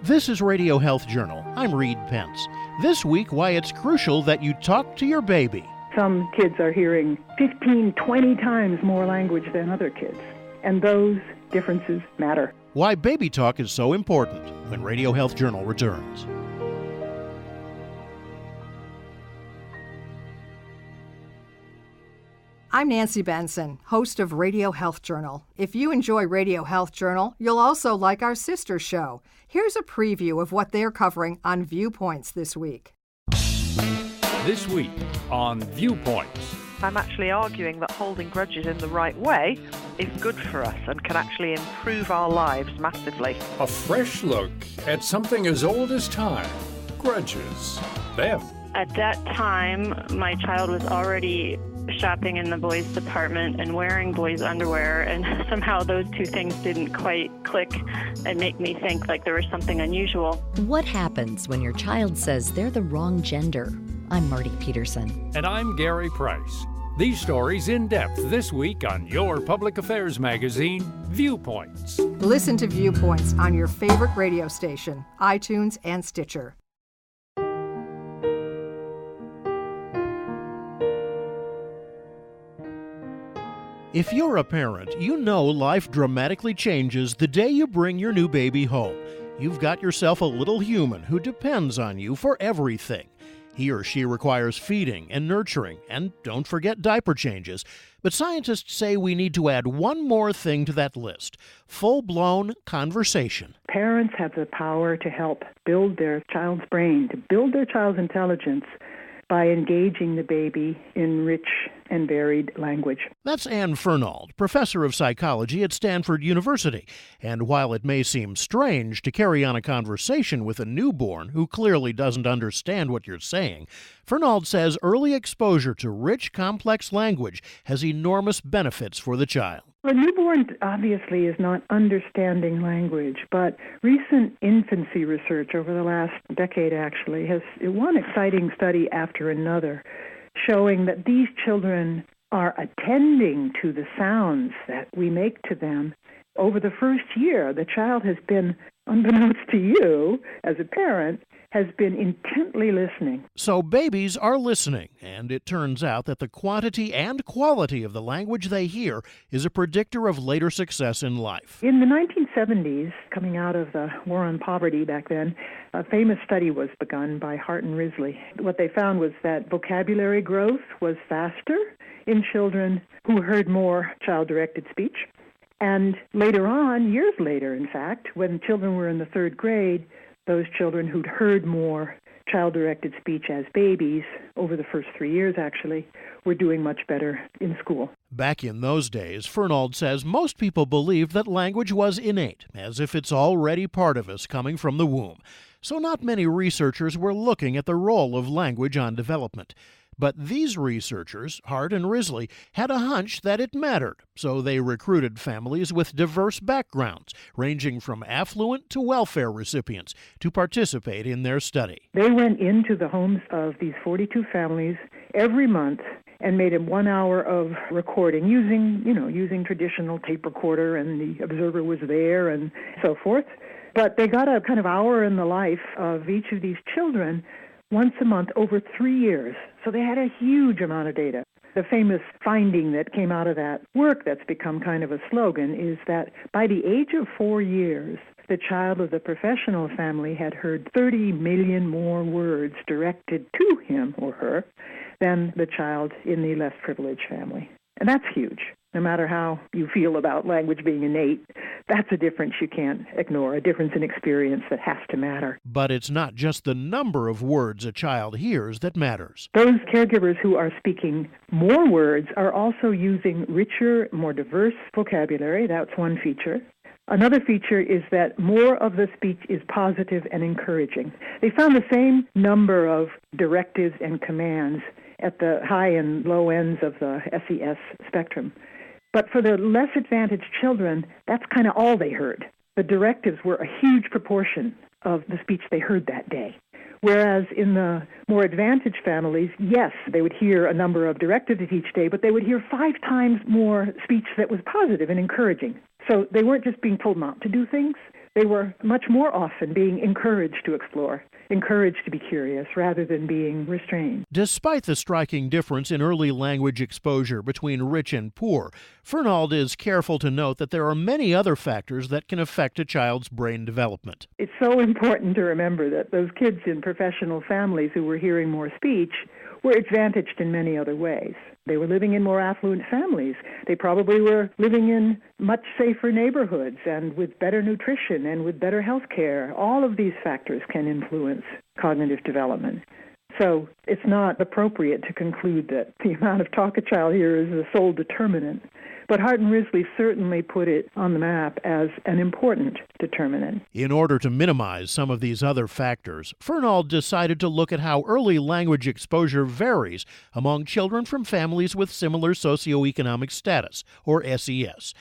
This is Radio Health Journal. I'm Reed Pence. This week, why it's crucial that you talk to your baby. Some kids are hearing 15, 20 times more language than other kids, and those differences matter. Why baby talk is so important when Radio Health Journal returns. I'm Nancy Benson, host of Radio Health Journal. If you enjoy Radio Health Journal, you'll also like our sister show. Here's a preview of what they're covering on Viewpoints this week. This week on Viewpoints. I'm actually arguing that holding grudges in the right way is good for us and can actually improve our lives massively. A fresh look at something as old as time, grudges. Them. At that time, my child was already shopping in the boys' department and wearing boys' underwear, and somehow those two things didn't quite click and make me think like there was something unusual. What happens when your child says they're the wrong gender? I'm Marty Peterson. And I'm Gary Price. These stories in depth this week on your public affairs magazine, Viewpoints. Listen to Viewpoints on your favorite radio station, iTunes and Stitcher. If you're a parent, you know life dramatically changes the day you bring your new baby home. You've got yourself a little human who depends on you for everything. He or she requires feeding and nurturing, and don't forget diaper changes. But scientists say we need to add one more thing to that list: full-blown conversation. Parents have the power to help build their child's brain, to build their child's intelligence by engaging the baby in rich and varied language. That's Anne Fernald, professor of psychology at Stanford University. And while it may seem strange to carry on a conversation with a newborn who clearly doesn't understand what you're saying, Fernald says early exposure to rich, complex language has enormous benefits for the child. A newborn obviously is not understanding language, but recent infancy research over the last decade actually has one exciting study after another showing that these children are attending to the sounds that we make to them. Over the first year, the child has been, unbeknownst to you as a parent, has been intently listening. So babies are listening, and it turns out that the quantity and quality of the language they hear is a predictor of later success in life. In the 1970s, coming out of the war on poverty back then, a famous study was begun by Hart and Risley. What they found was that vocabulary growth was faster in children who heard more child-directed speech. And later on, years later, in fact, when children were in the third grade, those children who'd heard more child-directed speech as babies, over the first 3 years actually, were doing much better in school. Back in those days, Fernald says most people believed that language was innate, as if it's already part of us coming from the womb. So not many researchers were looking at the role of language on development. But these researchers, Hart and Risley, had a hunch that it mattered, so they recruited families with diverse backgrounds, ranging from affluent to welfare recipients, to participate in their study. They went into the homes of these 42 families every month and made a 1 hour of recording using traditional tape recorder, and the observer was there and so forth. But they got a kind of hour in the life of each of these children once a month over 3 years. So they had a huge amount of data. The famous finding that came out of that work that's become kind of a slogan is that by the age of 4 years, the child of the professional family had heard 30 million more words directed to him or her than the child in the less privileged family. And that's huge. No matter how you feel about language being innate, that's a difference you can't ignore, a difference in experience that has to matter. But it's not just the number of words a child hears that matters. Those caregivers who are speaking more words are also using richer, more diverse vocabulary. That's one feature. Another feature is that more of the speech is positive and encouraging. They found the same number of directives and commands at the high and low ends of the SES spectrum. But for the less advantaged children, that's kind of all they heard. The directives were a huge proportion of the speech they heard that day. Whereas in the more advantaged families, yes, they would hear a number of directives each day, but they would hear 5 times more speech that was positive and encouraging. So they weren't just being told not to do things. they were much more often being encouraged to explore, encouraged to be curious rather than being restrained. Despite the striking difference in early language exposure between rich and poor, Fernald is careful to note that there are many other factors that can affect a child's brain development. It's so important to remember that those kids in professional families who were hearing more speech were advantaged in many other ways. They were living in more affluent families. They probably were living in much safer neighborhoods and with better nutrition and with better health care. All of these factors can influence cognitive development. So it's not appropriate to conclude that the amount of talk a child hears is the sole determinant. But Hart and Risley certainly put it on the map as an important determinant. In order to minimize some of these other factors, Fernald decided to look at how early language exposure varies among children from families with similar socioeconomic status, or SES.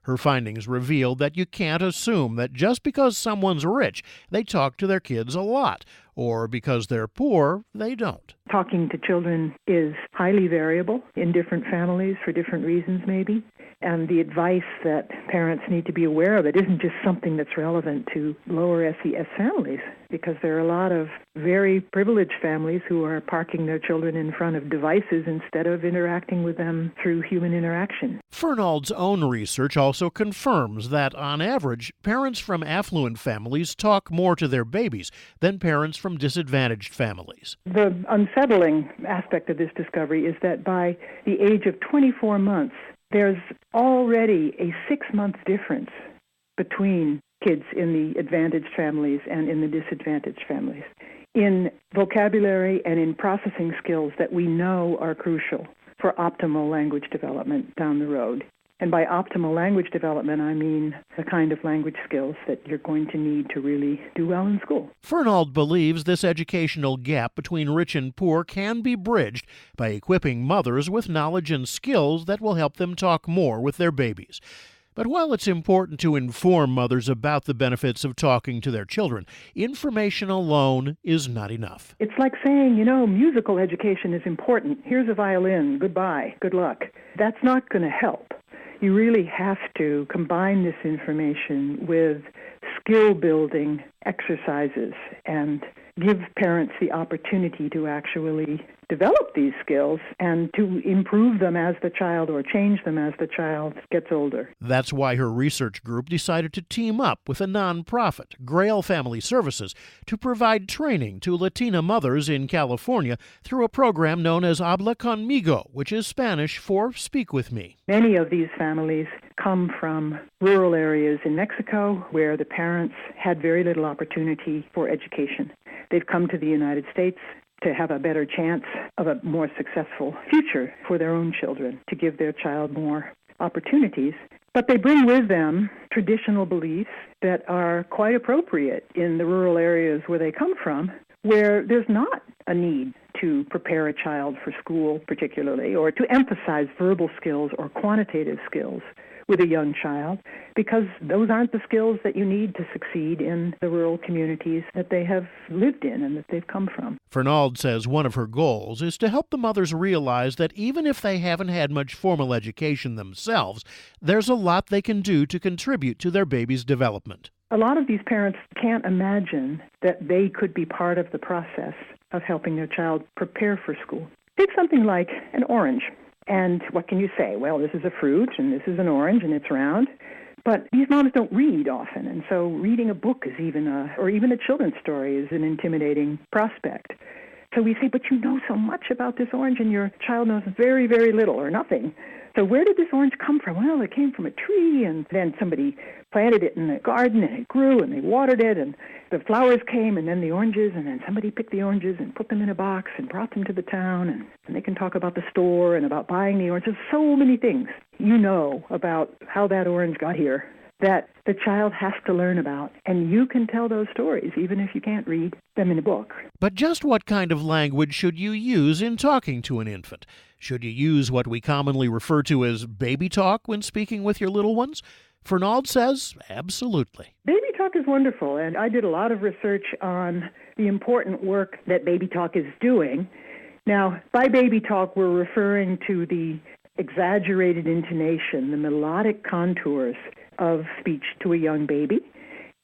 Her findings revealed that you can't assume that just because someone's rich, they talk to their kids a lot, or because they're poor, they don't. Talking to children is highly variable in different families for different reasons, maybe. And the advice that parents need to be aware of, it isn't just something that's relevant to lower SES families, because there are a lot of very privileged families who are parking their children in front of devices instead of interacting with them through human interaction. Fernald's own research also confirms that, on average, parents from affluent families talk more to their babies than parents from disadvantaged families. The unsettling aspect of this discovery is that by the age of 24 months, there's already a 6-month difference between kids in the advantaged families and in the disadvantaged families, in vocabulary and in processing skills that we know are crucial for optimal language development down the road. And by optimal language development, I mean the kind of language skills that you're going to need to really do well in school. Fernald believes this educational gap between rich and poor can be bridged by equipping mothers with knowledge and skills that will help them talk more with their babies. But while it's important to inform mothers about the benefits of talking to their children, information alone is not enough. It's like saying, musical education is important. Here's a violin. Goodbye. Good luck. That's not going to help. You really have to combine this information with skill-building exercises and give parents the opportunity to actually develop these skills and to improve them as the child or change them as the child gets older. That's why her research group decided to team up with a nonprofit, Grail Family Services, to provide training to Latina mothers in California through a program known as Habla Conmigo, which is Spanish for Speak With Me. Many of these families come from rural areas in Mexico where the parents had very little opportunity for education. They've come to the United States to have a better chance of a more successful future for their own children, to give their child more opportunities. But they bring with them traditional beliefs that are quite appropriate in the rural areas where they come from, where there's not a need to prepare a child for school particularly, or to emphasize verbal skills or quantitative skills with a young child, because those aren't the skills that you need to succeed in the rural communities that they have lived in and that they've come from. Fernald says one of her goals is to help the mothers realize that even if they haven't had much formal education themselves, there's a lot they can do to contribute to their baby's development. A lot of these parents can't imagine that they could be part of the process of helping their child prepare for school. Take something like an orange. And what can you say? Well, this is a fruit, and this is an orange, and it's round. But these moms don't read often, and so reading a book is even a children's story is an intimidating prospect. So we say, but you know so much about this orange, and your child knows very, very little or nothing. So where did this orange come from? Well, it came from a tree, and then somebody planted it in the garden, and it grew, and they watered it, and the flowers came, and then the oranges, and then somebody picked the oranges and put them in a box and brought them to the town, and they can talk about the store and about buying the oranges. So many things you know about how that orange got here that the child has to learn about, and you can tell those stories even if you can't read them in a book. But just what kind of language should you use in talking to an infant? Should you use what we commonly refer to as baby talk when speaking with your little ones? Fernald says absolutely. Baby talk is wonderful, and I did a lot of research on the important work that baby talk is doing. Now, by baby talk, we're referring to the exaggerated intonation, the melodic contours of speech to a young baby.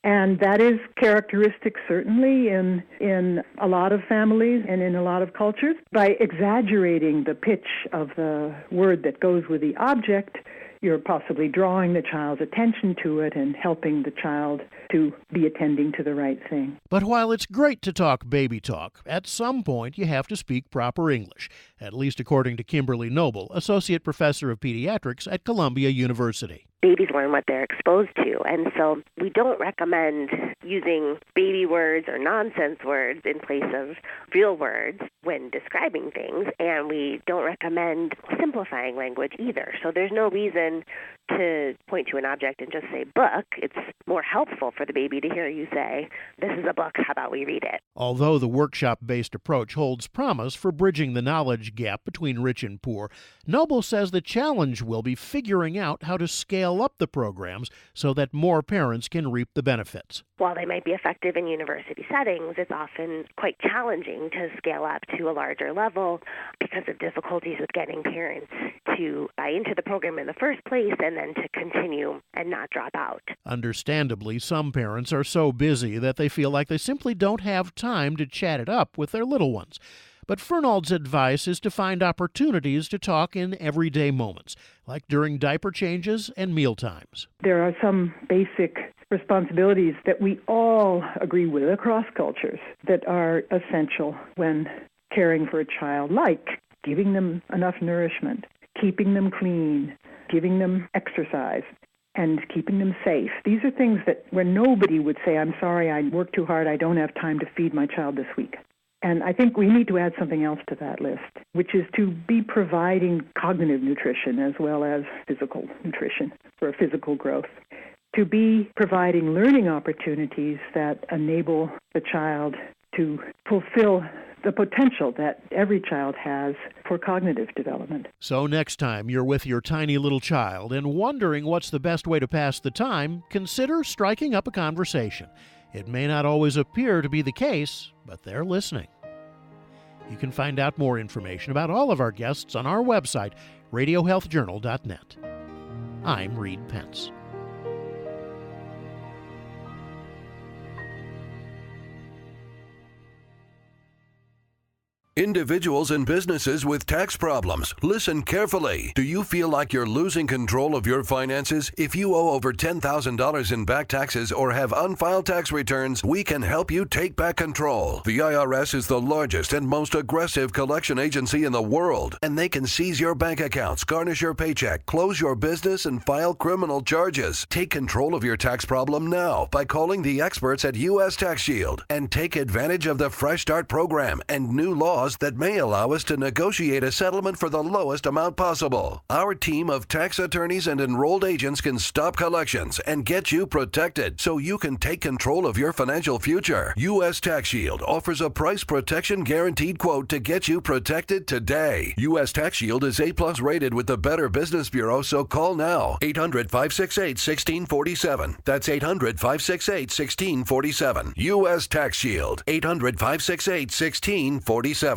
And that is characteristic, certainly, in a lot of families and in a lot of cultures. By exaggerating the pitch of the word that goes with the object, you're possibly drawing the child's attention to it and helping the child to be attending to the right thing. But while it's great to talk baby talk, at some point you have to speak proper English, at least according to Kimberly Noble, Associate Professor of Pediatrics at Columbia University. Babies learn what they're exposed to, and so we don't recommend using baby words or nonsense words in place of real words when describing things, and we don't recommend simplifying language either. So there's no reason to point to an object and just say book. It's more helpful for the baby to hear you say, this is a book, how about we read it? Although the workshop-based approach holds promise for bridging the knowledge gap between rich and poor, Noble says the challenge will be figuring out how to scale up the programs so that more parents can reap the benefits. While they might be effective in university settings, it's often quite challenging to scale up to a larger level because of difficulties with getting parents to buy into the program in the first place and then to continue and not drop out. Understandably, some parents are so busy that they feel like they simply don't have time to chat it up with their little ones. But Fernald's advice is to find opportunities to talk in everyday moments, like during diaper changes and meal times. There are some basic responsibilities that we all agree with across cultures that are essential when caring for a child, like giving them enough nourishment, keeping them clean, giving them exercise, and keeping them safe. These are things that where nobody would say, I'm sorry, I worked too hard, I don't have time to feed my child this week. And I think we need to add something else to that list, which is to be providing cognitive nutrition as well as physical nutrition for physical growth. To be providing learning opportunities that enable the child to fulfill the potential that every child has for cognitive development. So next time you're with your tiny little child and wondering what's the best way to pass the time, consider striking up a conversation. It may not always appear to be the case, but they're listening. You can find out more information about all of our guests on our website, radiohealthjournal.net. I'm Reed Pence. Individuals and businesses with tax problems, listen carefully. Do you feel like you're losing control of your finances? If you owe over $10,000 in back taxes or have unfiled tax returns, we can help you take back control. The IRS is the largest and most aggressive collection agency in the world, and they can seize your bank accounts, garnish your paycheck, close your business, and file criminal charges. Take control of your tax problem now by calling the experts at U.S. Tax Shield and take advantage of the Fresh Start program and new laws that may allow us to negotiate a settlement for the lowest amount possible. Our team of tax attorneys and enrolled agents can stop collections and get you protected so you can take control of your financial future. U.S. Tax Shield offers a price protection guaranteed quote to get you protected today. U.S. Tax Shield is A+ rated with the Better Business Bureau, so call now. 800-568-1647. That's 800-568-1647. U.S. Tax Shield. 800-568-1647.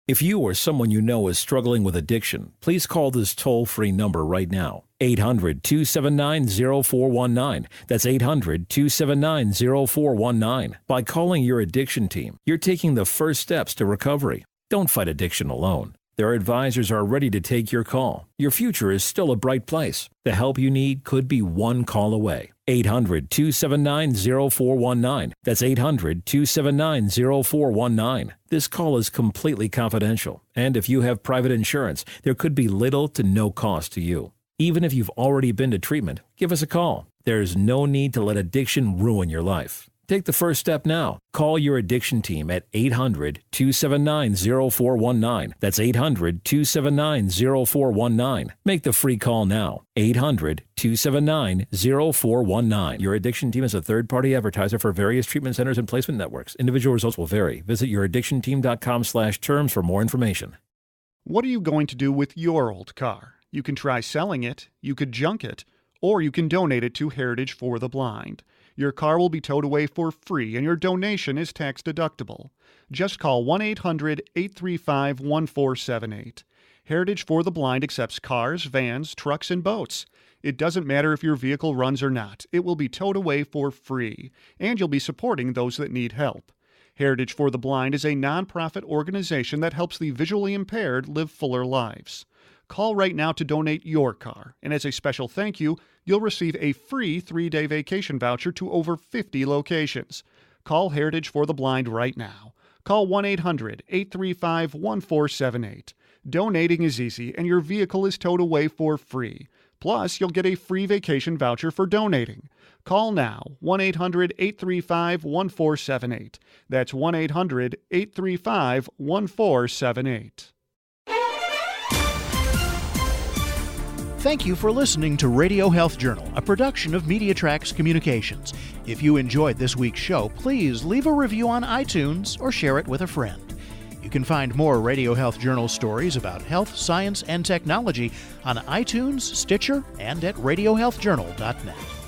If you or someone you know is struggling with addiction, please call this toll-free number right now. 800-279-0419. That's 800-279-0419. By calling your addiction team, you're taking the first steps to recovery. Don't fight addiction alone. Their advisors are ready to take your call. Your future is still a bright place. The help you need could be one call away. 800-279-0419. That's 800-279-0419. This call is completely confidential, and if you have private insurance, there could be little to no cost to you. Even if you've already been to treatment, give us a call. There's no need to let addiction ruin your life. Take the first step now. Call your addiction team at 800-279-0419. That's 800-279-0419. Make the free call now. 800-279-0419. Your addiction team is a third-party advertiser for various treatment centers and placement networks. Individual results will vary. Visit youraddictionteam.com/terms for more information. What are you going to do with your old car? You can try selling it, you could junk it, or you can donate it to Heritage for the Blind. Your car will be towed away for free, and your donation is tax deductible. Just call 1-800-835-1478. Heritage for the Blind accepts cars, vans, trucks, and boats. It doesn't matter if your vehicle runs or not, it will be towed away for free, and you'll be supporting those that need help. Heritage for the Blind is a nonprofit organization that helps the visually impaired live fuller lives. Call right now to donate your car, and as a special thank you, you'll receive a free 3-day vacation voucher to over 50 locations. Call Heritage for the Blind right now. Call 1-800-835-1478. Donating is easy, and your vehicle is towed away for free. Plus, you'll get a free vacation voucher for donating. Call now, 1-800-835-1478. That's 1-800-835-1478. Thank you for listening to Radio Health Journal, a production of MediaTrax Communications. If you enjoyed this week's show, please leave a review on iTunes or share it with a friend. You can find more Radio Health Journal stories about health, science, and technology on iTunes, Stitcher, and at radiohealthjournal.net.